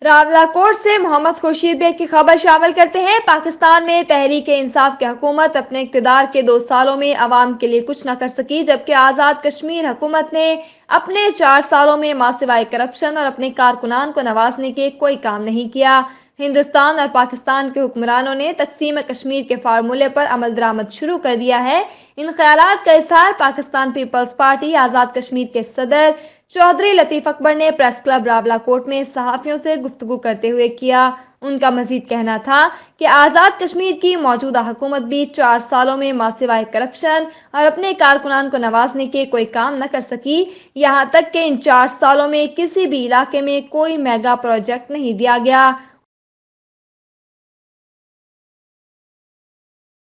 راولا کوٹ سے محمد خورشید بیگ کی خبر شامل کرتے ہیں۔ پاکستان میں تحریک انصاف کی حکومت اپنے اقتدار کے 2 سالوں میں عوام کے لیے کچھ نہ کر سکی، جبکہ آزاد کشمیر حکومت نے اپنے 4 سالوں میں ماں سوائے کرپشن اور اپنے کارکنان کو نوازنے کے کوئی کام نہیں کیا۔ ہندوستان اور پاکستان کے حکمرانوں نے تقسیم کشمیر کے فارمولے پر عمل درآمد شروع کر دیا ہے۔ ان خیالات کا اظہار پاکستان پیپلز پارٹی آزاد کشمیر کے صدر چودھری لطیف اکبر نے پریس کلب راولا کوٹ میں صحافیوں سے گفتگو کرتے ہوئے کیا۔ ان کا مزید کہنا تھا کہ آزاد کشمیر کی موجودہ حکومت بھی 4 سالوں میں ماں سوائے کرپشن اور اپنے کارکنان کو نوازنے کے کوئی کام نہ کر سکی، یہاں تک کہ ان 4 سالوں میں کسی بھی علاقے میں کوئی میگا پروجیکٹ نہیں دیا گیا۔